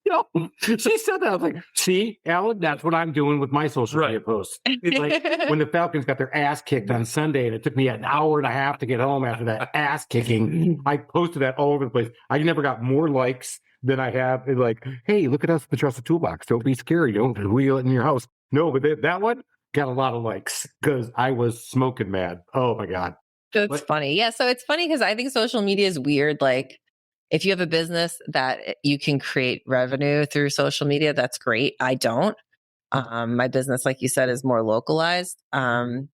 No, she said that. I was like, see, Alan, that's what I'm doing with my social media posts. It's like when the Falcons got their ass kicked on Sunday and it took me an hour and a half to get home after that ass kicking, I posted that all over the place. I never got more likes than I have. Like, hey, look at us, the Trusted Toolbox. Don't be scary. Don't wheel it in your house. No, but that one got a lot of likes because I was smoking mad. Oh, my God. That's funny. Yeah. So it's funny because I think social media is weird. Like, if you have a business that you can create revenue through social media, that's great. I don't. My business, like you said, is more localized. But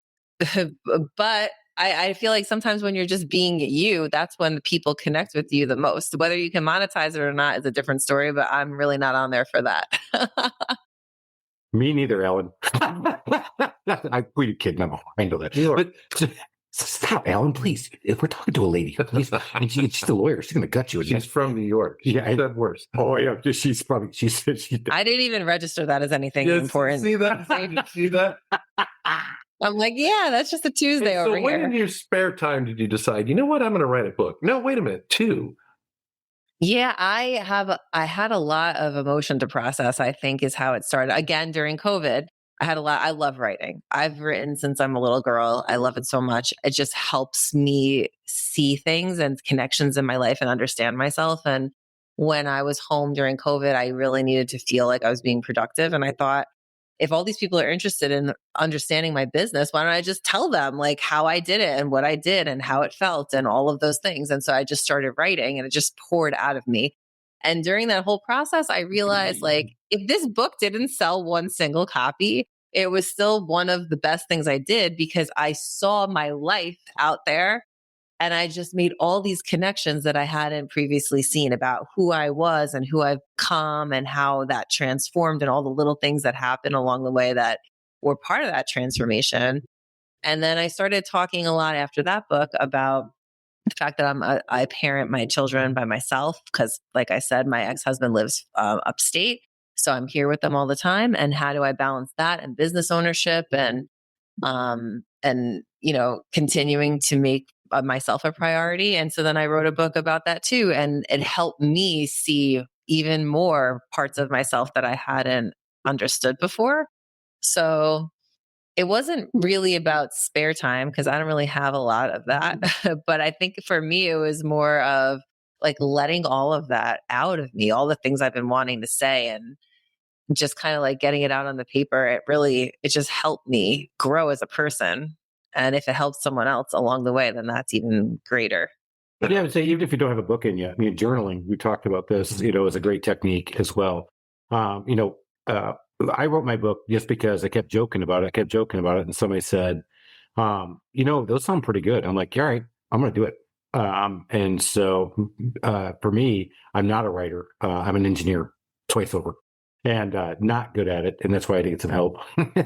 I feel like sometimes when you're just being you, that's when the people connect with you the most. Whether you can monetize it or not is a different story, but I'm really not on there for that. Me neither, Ellen. We're kidding. I know that. But stop, Alan, please. If we're talking to a lady, please. And she's a lawyer. She's going to gut you. She's from New York. Yeah, I said worse. Oh, yeah. She said she. I didn't even register that as anything important. See that? See that? I'm like, yeah, that's just a Tuesday over here. So when in your spare time did you decide, you know what, I'm going to write a book? No, wait a minute, 2. Yeah, I had a lot of emotion to process, I think is how it started. Again, during COVID, I love writing. I've written since I'm a little girl. I love it so much. It just helps me see things and connections in my life and understand myself. And when I was home during COVID, I really needed to feel like I was being productive. And I thought, if all these people are interested in understanding my business, why don't I just tell them like how I did it and what I did and how it felt and all of those things. And so I just started writing and it just poured out of me. And during that whole process, I realized like if this book didn't sell one single copy, it was still one of the best things I did because I saw my life out there and I just made all these connections that I hadn't previously seen about who I was and who I've come and how that transformed and all the little things that happened along the way that were part of that transformation. And then I started talking a lot after that book about the fact that I parent my children by myself because, like I said, my ex-husband lives upstate. So I'm here with them all the time. And how do I balance that and business ownership and continuing to make myself a priority. And so then I wrote a book about that too. And it helped me see even more parts of myself that I hadn't understood before. So it wasn't really about spare time because I don't really have a lot of that. But I think for me, it was more of like letting all of that out of me, all the things I've been wanting to say and just kind of like getting it out on the paper. It just helped me grow as a person. And if it helps someone else along the way, then that's even greater. Yeah, I would say even if you don't have a book in yet, I mean, journaling, we talked about this, is a great technique as well. I wrote my book just because I kept joking about it. And somebody said, those sound pretty good. I'm like, all right, I'm going to do it. And so for me, I'm not a writer. I'm an engineer twice over and not good at it. And that's why I need some help.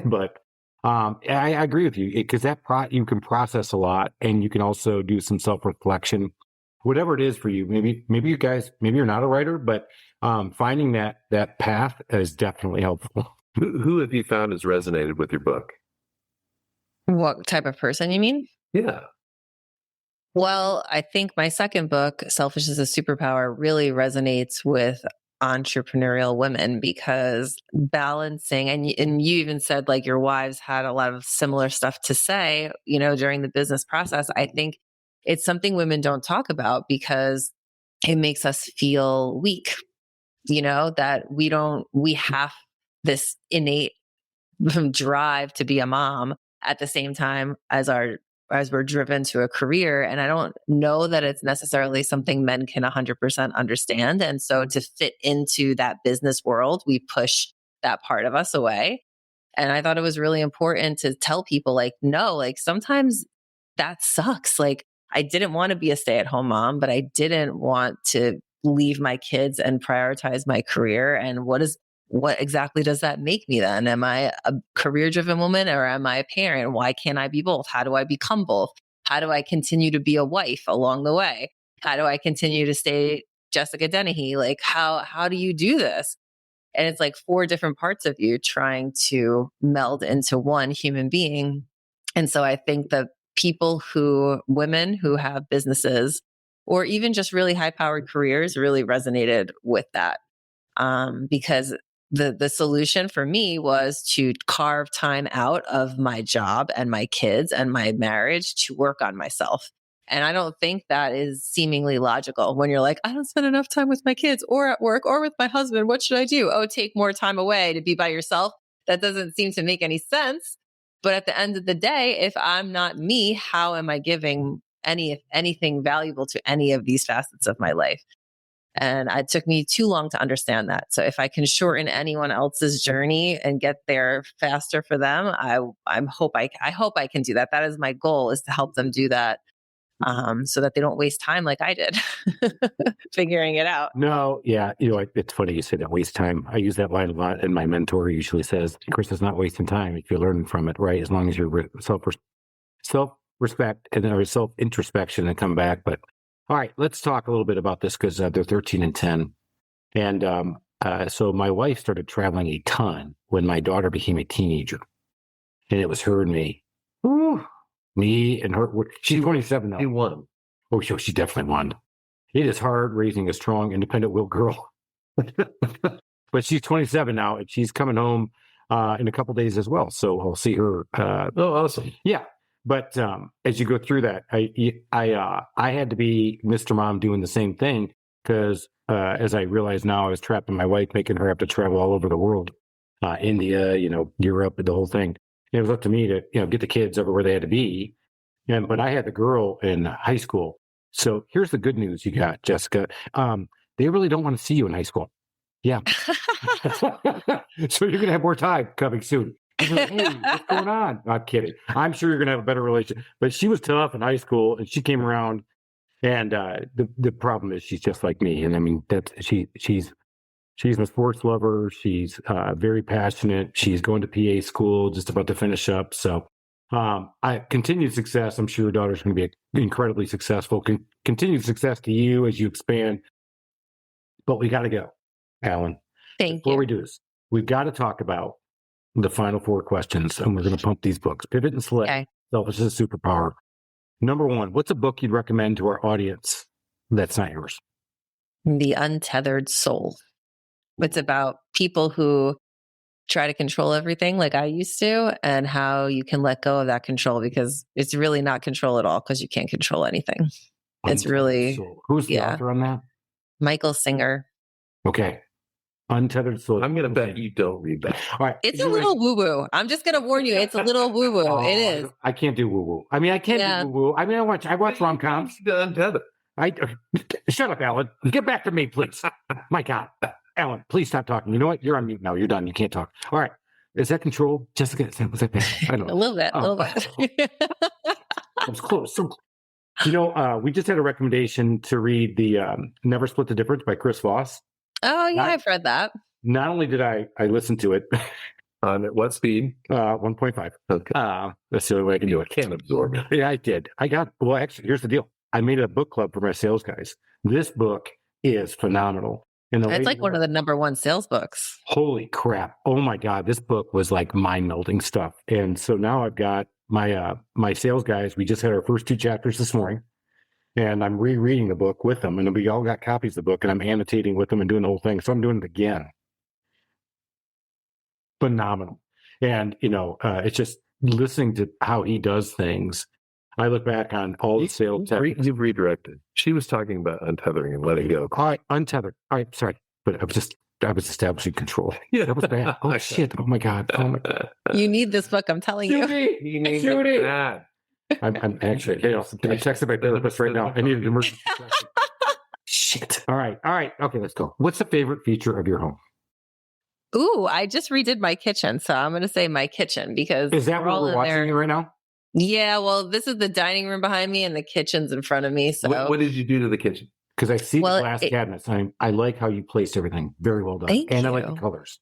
But I agree with you because you can process a lot and you can also do some self-reflection, whatever it is for you. Maybe you're not a writer, but finding that path is definitely helpful. Who have you found has resonated with your book? What type of person you mean? Yeah. Well, I think my second book, Selfish is a Superpower, really resonates with entrepreneurial women because balancing, and you even said like your wives had a lot of similar stuff to say, during the business process. I think it's something women don't talk about because it makes us feel weak, that we have this innate drive to be a mom at the same time as our as we're driven to a career. And I don't know that it's necessarily something men can 100% understand. And so to fit into that business world, we push that part of us away. And I thought it was really important to tell people like, no, like sometimes that sucks. Like I didn't want to be a stay-at-home mom, but I didn't want to leave my kids and prioritize my career. And what exactly does that make me then? Am I a career-driven woman or am I a parent? Why can't I be both? How do I become both? How do I continue to be a wife along the way? How do I continue to stay Jessica Dennehy? Like how do you do this? And it's like 4 different parts of you trying to meld into one human being. And so I think that women who have businesses or even just really high powered careers really resonated with that. Because the solution for me was to carve time out of my job and my kids and my marriage to work on myself. And I don't think that is seemingly logical when you're like, I don't spend enough time with my kids or at work or with my husband. What should I do? Oh, take more time away to be by yourself. That doesn't seem to make any sense. But at the end of the day, if I'm not me, how am I giving anything valuable to any of these facets of my life? And it took me too long to understand that. So if I can shorten anyone else's journey and get there faster for them, I hope I can do that. That is my goal, is to help them do that. So that they don't waste time like I did figuring it out. No, yeah. It's funny you say that, waste time. I use that line a lot, and my mentor usually says, Chris, it's not wasting time if you're learning from it, right? As long as you're self-respect and then self-introspection and come back. But all right, let's talk a little bit about this because they're 13 and 10. And so my wife started traveling a ton when my daughter became a teenager. And it was her and me. Whew. Me and her. She's 27 now. She won. Oh, she definitely won. It is hard raising a strong, independent-willed girl. But she's 27 now, and she's coming home in a couple days as well. So I'll see her. Oh, awesome. Yeah. But as you go through that, I had to be Mr. Mom doing the same thing because as I realize now, I was trapping my wife, making her have to travel all over the world, India, Europe, the whole thing. It was up to me to, get the kids over where they had to be. But I had the girl in high school. So here's the good news you got, Jessica. They really don't want to see you in high school. Yeah. So you're going to have more time coming soon. Like, hey, what's going on? Not kidding. I'm sure you're going to have a better relationship. But she was tough in high school, and she came around. And the problem is she's just like me. And I mean, she's a sports lover. She's very passionate. She's going to PA school, just about to finish up. So continued success. I'm sure your daughter's going to be incredibly successful. Continued success to you as you expand. But we got to go, Alan. Thank you. Before we do this, we've got to talk about the final 4 questions, and we're going to pump these books. Pivot and Select. Okay. Selfish is a Superpower. Number 1, what's a book you'd recommend to our audience that's not yours? The Untethered Soul. It's about people who try to control everything like I used to, and how you can let go of that control, because it's really not control at all, because you can't control anything. It's really... Soul. Who's the author on that? Michael Singer. Okay. Untethered Soul. I'm going to bet you don't read that. All right. It's a little woo-woo. I'm just going to warn you. It's a little woo-woo. It is. I can't do woo-woo. I mean, I can't do woo-woo. I mean, I watch rom-coms. Untethered. Shut up, Alan. Get back to me, please. My God. Alan, please stop talking. You know what? You're on mute now. You're done. You can't talk. All right. Is that control? Jessica, was that bad? I don't know. A little bit. A little bit. I was close. So close. We just had a recommendation to read the Never Split the Difference by Chris Voss. Oh, yeah, I've read that. Not only did I listen to it. On what speed? 1.5. Okay. That's the only way I can do it. Can't absorb it. Yeah, I did. Actually, here's the deal. I made a book club for my sales guys. This book is phenomenal. It's like one of the number 1 sales books. Holy crap. Oh my God. This book was like mind-melting stuff. And so now I've got my sales guys. We just had our first 2 chapters this morning. And I'm rereading the book with them. And we all got copies of the book. And I'm annotating with them and doing the whole thing. So I'm doing it again. Phenomenal. And, it's just listening to how he does things. I look back on all the sales. You've redirected. She was talking about untethering and letting go. All right, untethered. All right, sorry. But I was establishing control. Yeah, that was bad. Oh, shit. Oh, my God. Oh, my God. You need this book, I'm telling you. You need that. I'm actually, I texted my therapist right now. I need an emergency session. Shit. All right. Okay, let's go. What's the favorite feature of your home? Ooh, I just redid my kitchen. So I'm going to say my kitchen because is that what we're watching right now? Yeah. Well, this is the dining room behind me and the kitchen's in front of me. So what did you do to the kitchen? Because I see the glass cabinets. I like how you placed everything. Very well done. Thank you. I like the colors.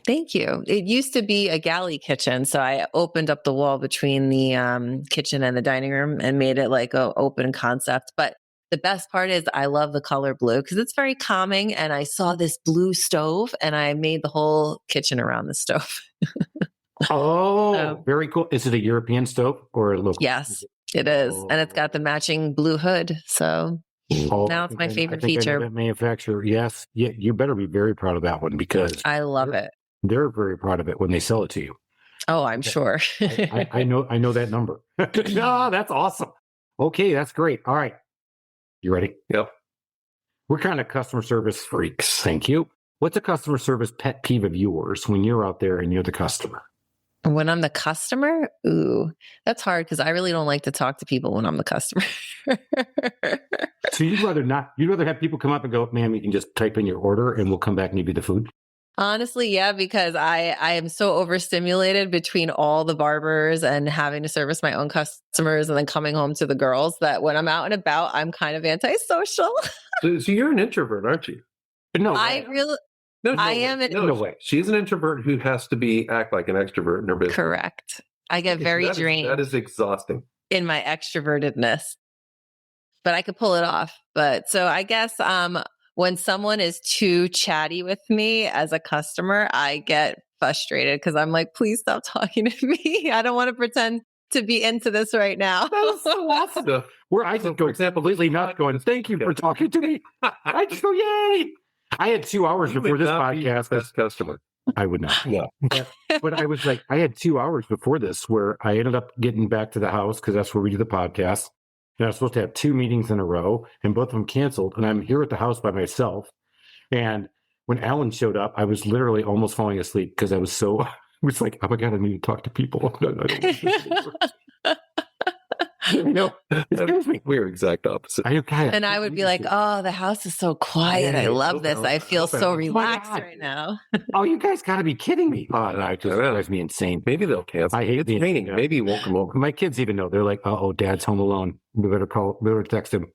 Thank you. It used to be a galley kitchen. So I opened up the wall between the kitchen and the dining room and made it like an open concept. But the best part is I love the color blue because it's very calming. And I saw this blue stove and I made the whole kitchen around the stove. Very cool. Is it a European stove or a local? Yes, it is. And it's got the matching blue hood. So now it's my favorite feature. That manufacturer, yes. Yeah, you better be very proud of that one because I love it. They're very proud of it when they sell it to you. Oh, I'm sure. I know that number. That's awesome. Okay, that's great. All right. You ready? Yep. We're kind of customer service freaks. Thank you. What's a customer service pet peeve of yours when you're out there and you're the customer? When I'm the customer? Ooh, that's hard because I really don't like to talk to people when I'm the customer. So you'd rather have people come up and go, ma'am, you can just type in your order and we'll come back and give you the food? Honestly, yeah, because I am so overstimulated between all the barbers and having to service my own customers and then coming home to the girls that when I'm out and about, I'm kind of antisocial. So you're an introvert, aren't you? No, I really... No am. No way. She's an introvert who has to act like an extrovert in her business. Correct. I get very drained. That is exhausting. In my extrovertedness, but I could pull it off. But so I guess when someone is too chatty with me as a customer, I get frustrated because I'm like, please stop talking to me. I don't want to pretend to be into this right now. That's so awesome. Where I just go completely nuts going, thank you for talking to me. I just go, yay. I had 2 hours before this podcast. Best customer. I would not. Yeah. But I was like, I had 2 hours before this where I ended up getting back to the house because that's where we do the podcast. And I was supposed to have 2 meetings in a row and both of them canceled. And I'm here at the house by myself. And when Alan showed up, I was literally almost falling asleep because I was like, oh my God, I need to talk to people. I don't excuse me. We're exact opposite. And I would be like, oh, the house is so quiet. I love this. I feel so relaxed right now. Oh, you guys got to be kidding me. Oh, no, it just drives me insane. Maybe they'll cancel. I hate the training. Maybe he won't come over. My kids even know. They're like, oh, Dad's home alone. We better text him.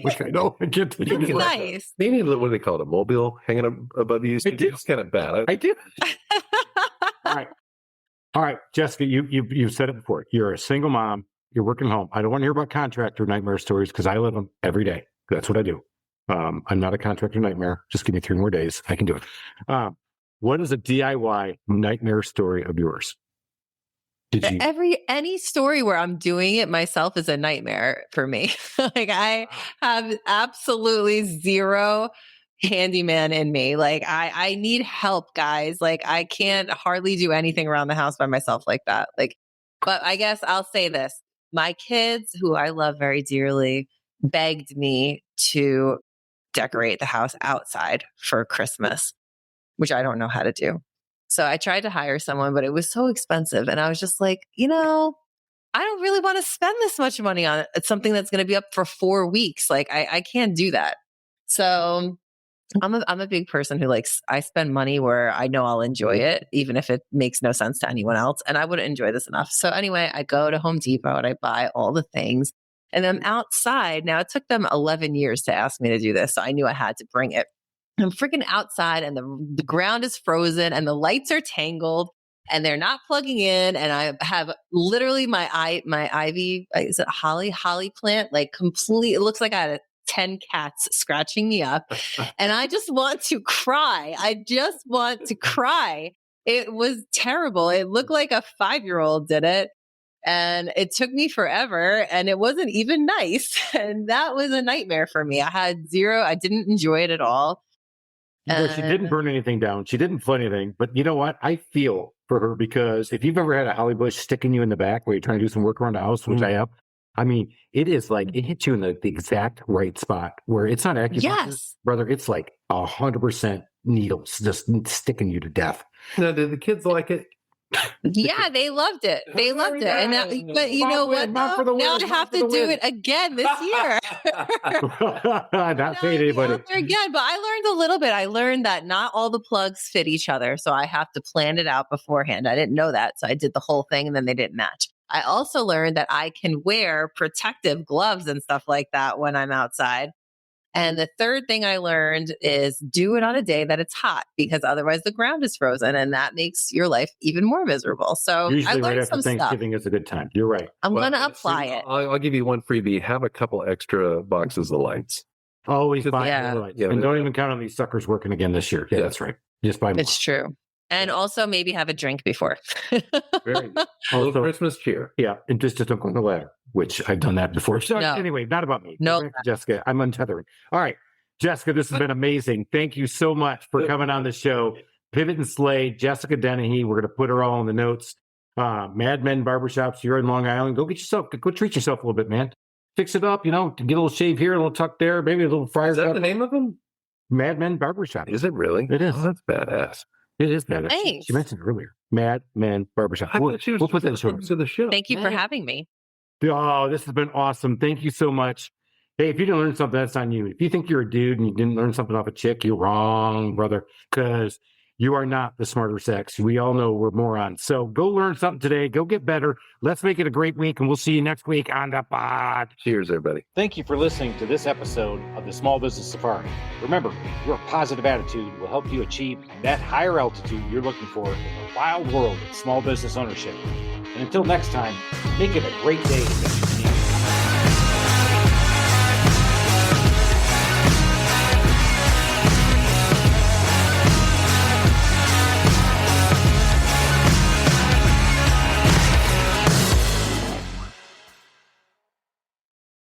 Which I know. Nice. They need, what do they call it? A mobile hanging up above you? It's kind of bad. I do. All right, Jessica, you've said it before. You're a single mom. You're working home. I don't want to hear about contractor nightmare stories because I live them every day. That's what I do. I'm not a contractor nightmare. Just give me 3 more days. I can do it. What is a DIY nightmare story of yours? Any story where I'm doing it myself is a nightmare for me. Like I have absolutely zero handyman in me. Like I need help, guys. Like I can't hardly do anything around the house by myself like that. But I guess I'll say this. My kids, who I love very dearly, begged me to decorate the house outside for Christmas, which I don't know how to do. So I tried to hire someone, but it was so expensive. And I was just like, I don't really want to spend this much money on it. It's something that's going to be up for 4 weeks. Like I can't do that. So I'm a big person who I spend money where I know I'll enjoy it, even if it makes no sense to anyone else. And I wouldn't enjoy this enough. So anyway, I go to Home Depot and I buy all the things. And I'm outside. Now it took them 11 years to ask me to do this. So I knew I had to bring it. I'm freaking outside and the ground is frozen and the lights are tangled and they're not plugging in. And I have literally my ivy, is it holly plant? Completely, it looks like I had 10 cats scratching me up and I just want to cry. It was terrible. It looked like a 5-year-old did it. And it took me forever and it wasn't even nice. And that was a nightmare for me. I didn't enjoy it at all. Well, she didn't burn anything down. She didn't flood anything. But you know what? I feel for her because if you've ever had a holly bush sticking you in the back where you're trying to do some work around the house, which I have, I mean, it is it hits you in the exact right spot where it's not acupuncture, yes, brother. It's 100% needles just sticking you to death. Now, did the kids like it? Yeah, they loved it. They loved it. And that, but you know what? Now I have to do it again this year. Not saying anybody. Again, but I learned a little bit. I learned that not all the plugs fit each other. So I have to plan it out beforehand. I didn't know that. So I did the whole thing and then they didn't match. I also learned that I can wear protective gloves and stuff like that when I'm outside. And the third thing I learned is do it on a day that it's hot because otherwise the ground is frozen and that makes your life even more miserable. So usually I learned right after some Thanksgiving is a good time. You're right. I'm going to apply it. I'll give you one freebie. Have a couple extra boxes of lights. Always buy Yeah. lights. And don't even count on these suckers working again this year. Yeah, that's right. Just buy more. It's true. And also maybe have a drink before. Very good. Also, Christmas cheer. Yeah. And just don't go on the ladder, which I've done that before. So No. anyway, not about me. No. Back to Jessica, I'm untethering. All right. Jessica, this has been amazing. Thank you so much for coming on the show. Pivot and Slay, Jessica Dennehy. We're going to put her all in the notes. Mad Men Barbershops. You're in Long Island. Go treat yourself a little bit, man. Fix it up, get a little shave here, a little tuck there, maybe a little fire. Is that the name of them? Mad Men Barbershop. Is it really? It is. Oh, that's badass. It is badass. Thanks. She mentioned it earlier. Mad Men Barbershop. We'll put that in the show. Thank you for having me. Oh, this has been awesome. Thank you so much. Hey, if you didn't learn something, that's on you. If you think you're a dude and you didn't learn something off a chick, you're wrong, brother, because you are not the smarter sex. We all know we're morons. So go learn something today. Go get better. Let's make it a great week, and we'll see you next week on the pod. Cheers, everybody. Thank you for listening to this episode of the Small Business Safari. Remember, your positive attitude will help you achieve that higher altitude you're looking for in the wild world of small business ownership. And until next time, make it a great day.